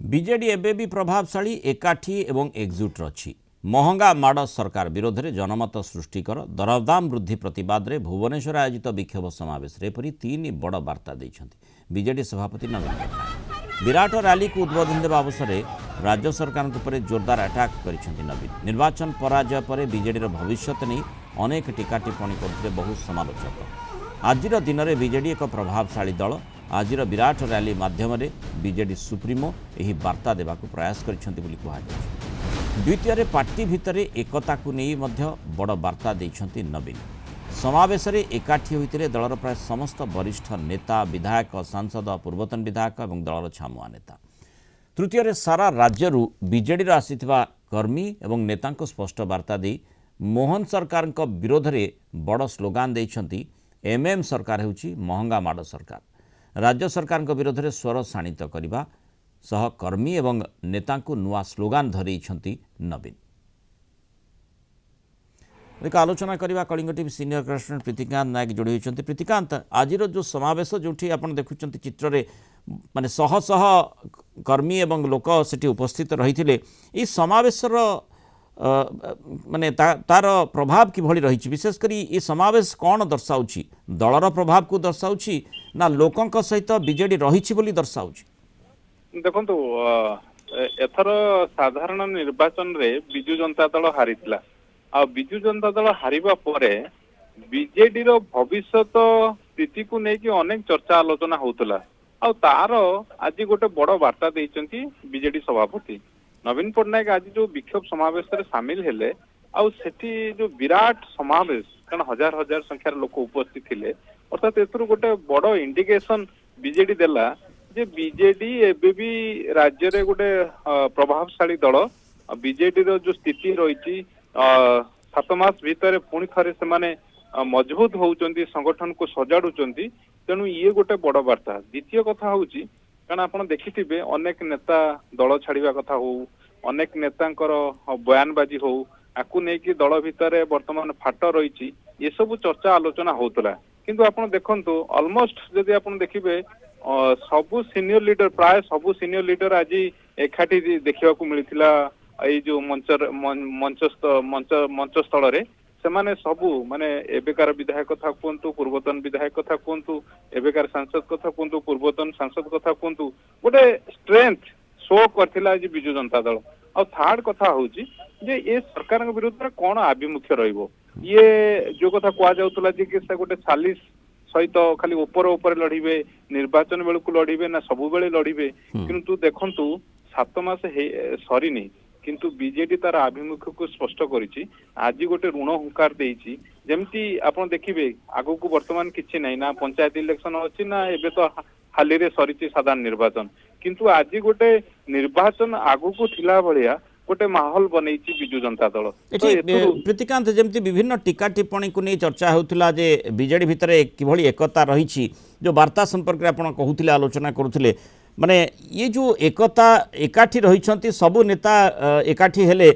BJD एबे भी प्रभावशाली एकाठी एवं एकजुट रही महंगा माड़ सरकार विरोध में जनमत सृष्टिकर दरदाम वृद्धि प्रतिवाद में भुवनेश्वर आयोजित विक्षोभ समावेश एपरी तीन बड़ वार्ता देइछन्ति बीजेडी सभापति नवीन पट्टनायक। विराट रैली को उद्बोधन देवा अवसर में राज्य सरकार पर जोरदार अटैक करिसेंति नवीन। निर्वाचन पराजय पर बीजेडी भविष्य नहीं अनेक टीका टिप्पणी करते बहु समालोचक। आजिर दिन में बीजेडी एक प्रभावशाली दल आजिर विराट रैली माध्यम बीजेडी सुप्रीमो यही वार्ता देवा प्रयास करिसेंति बोली कहुछि। द्वितीय पार्टी भितर एकता को नहीं बड़ वार्ता देइछन्ति नवीन। समावेश में एकाठी होते दलर प्राय समस्त वरिष्ठ नेता विधायक सांसद पूर्वतन विधायक और दलर छामुआ नेता। तृतीय सारा राज्य बीजेडी आसीथिबा कर्मी एवं नेता स्पष्ट वार्ता दी मोहन सरकार विरोध में बड़ स्लोगान देइछन्ति एमएम सरकार होउछि महंगा माड़ सरकार। राज्य सरकार विरोध में स्वर शाणित करने सह कर्मी एवं नेता नुआ स्लोगान धरैछन्ति नवीन। एक आलोचना करवा Kalinga TV senior correspondent Pritikant Nayak जोड़ी होती। प्रीतिकांत, आज जो समावेश जो आप देखुं चित्र में माने शह शह कर्मी एवं लोक सेठी उपस्थित रही समावेशर माने तार प्रभाव किभଳି रही विशेषकर ये समावेश कौन दर्शाऊँ दलर प्रभाव को दर्शाऊँ ना लोकों सहित बीजेडी रही बोली दर्शाऊँ? देखो एथर साधारण निर्वाचन रे बिजु जनता दल हारी आ बिजु जनता दल हारिबा परे बीजेडी रो भविष्यत स्थिति को लेकिन अनेक चर्चा आलोचना होतला आ तार आज गोटे बड़ वार्ता देइचंती बीजेडी सभापति नवीन पट्टनायक। आज जो विक्षोभ समावेश रे शामिल हेले आ सेठी जो विराट समावेश कारण हजार हजार संख्यार लोक उपस्थित थिले अर्थात एथरु गोटे बड़ इंडिकेशन बीजेडी देला जे बीजेडी एबे भी राज्य रे गोटे प्रभावशाली दल। बीजेडी रो जो स्थिति रही 7 मास भीतर पुणी थे से मजबूत होउचंती संगठन को सजाड़ुचंती तेणु ये गोटे बड़ वार्ता। द्वितीय कथा हूँ कारण आप देखिथिबे अनेक नेता दल छाड़िबा कथा हो अनेक नेतांकर बयानबाजी हो आकु नेकी दल भितर वर्तमान फाट रही ये सब चर्चा आलोचना होतला किंतु आप देखंतु ऑलमोस्ट जदि आप देखिबे सबु सीनियर लीडर प्राय सबु सीनियर लीडर आज एकाठी देखा मिलता ये जो मंच स्थल रे सेमाने सबु माने एबेकार विधायक कथा कहतु पूर्वतन विधायक कथा कहतु एबेकार सांसद कथा कहतु पूर्वतन सांसद कथा कहतु गोटे स्ट्रेंथ शो करथिला आज बिजु जनता दल। और थर्ड कथा हूँ जे ये सरकार विरुद्ध में कौन आभिमुख्य रहिबो ये जो कथा कह जाउतला जे कि गोटे 40 सहित खाली ऊपर लड़िबे निर्वाचन बेलू लड़िबे ना सबु बेले लड़िबे किंतु देखंतु 7 मास सरी नहीं किंतु बीजेडी तार आभिमुख्य को स्पष्ट करिछि। आज गोटे ऋण हुंकार देइछि जेमती आपण देखिबे आगु को वर्तमान किछि नै ना पंचायत इलेक्शन अछि ना एबे तो हाली रे सरिछि साधारण निर्वाचन किंतु आज गोटे निर्वाचन आगु को थिला भलिया गोटे माहौल बनैछि बिजु जनता दल। प्रीतिकांत जमती विभिन्न टीका टिप्पणी को नहीं चर्चा होउथिला जे बीजेडी भितर किभଳି एकता रही जो वार्ता संपर्क में आपण कहूथिले आलोचना करूथिले माने ये जो एकता एकाठी रही सबु नेता एकाठी हेले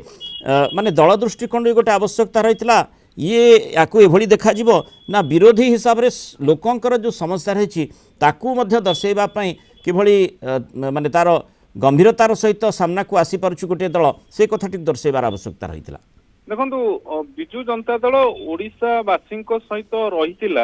माने दल दृष्टिकोण गोटे आवश्यकता रही ये याकू एभली देखा जीवो ना विरोधी हिसाब रे लोकंकर जो समस्या रही ताकू मध्य दर्शेबा पई किभଳି माने तार गंभीरतार सहित सामना को आसी पारुछु गोटे दल से कथाटी दर्शेबार आवश्यकता रही। देखंतु बिजु जनता दल ओडिशा वासी सहित रही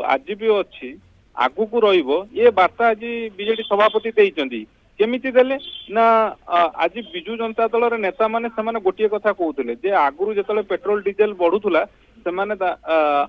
आज भी अच्छी आगु को रहिबो ये वार्ता आज बीजेडी सभापति देइचंदी केमिति देले ना आज बिजु जनता दल रे नेता माने सेमाने गोटिए कथा कहउतले जे आगुरु जतले पेट्रोल डीजल बढ़ुथुला सेमाने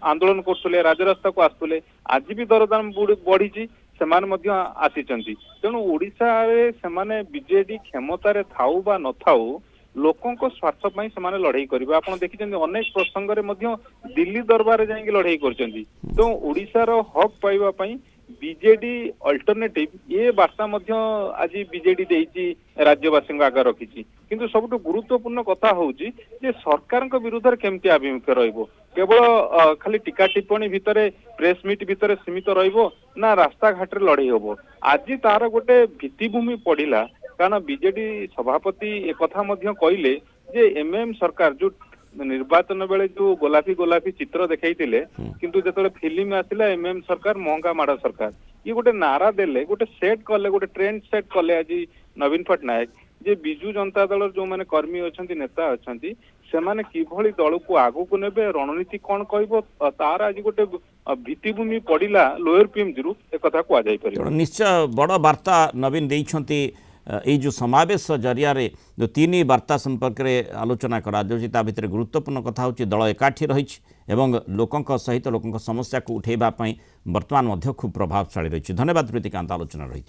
आंदोलन करथुले राजरास्ता को आस्तुले आज भी दरदाम बढ़ी सेमाने मध्य आसीचंती तेणु ओडिशा रे सेमाने बीजेडी क्षमतारे थाउ बा न थाउ लोकों को स्वार्थ पाई सेमाने लड़ाई करिबा। आपण देखिचंदी अनेक प्रसंग रे मध्य दिल्ली दरबार रे जाई लड़ाई करचंदी तो ओडिशा रो हक पाइबा पाई बीजेडी अल्टरनेटिव ये वार्ता मध्य आज बीजेडी देइची राज्यवासी आगे रखी किंतु सबुठ गुरुत्वपूर्ण कथा होउची जे सरकार विरुद्ध केमती आभिमुख्य रहिबो केवल खाली टीका टिप्पणी भितर प्रेस मीट भितर सीमित रहिबो ना रास्ता घाट रे लड़ाई होबो आज तार गोटे भित्तिभूमि पड़िला कारण बीजेडी सभापति एक कथा मध्य कहले जे एमएम सरकार जो निर्वाचन बेले जो गोलापी गोलापी चित्र देखैतिले किंतु जेतले फिल्म आसिला एमएम सरकार महंगा माड़ सरकार ये गोटे नारा देले गोटे सेट कले गोटे ट्रेंड सेट कले आज नवीन पट्टनायक जे बिजु जनता दल जो माने कर्मी अछंती नेता अछंती सेमाने किभଳି दल को आगु को नेबे रणनीति कौन कहबो तार आज गोटे भित्तिभूमि पड़िला लोअर पीएमजी रु ए कथा को आ जाई परिबो। तेणु निश्चय बड़ वार्ता नवीन देइछंती এই जो समावेश जरिया जो तीन वार्ता संपर्क में आलोचना करा ता भितर गुरुत्वपूर्ण कथा होची दल एकाठी रही एवं लोकंक सहित लोकंक समस्या को उठेबा पई वर्तमान मध्य खूब प्रभावशाली रही। धन्यवाद प्रीतिकांत आलोचना रही।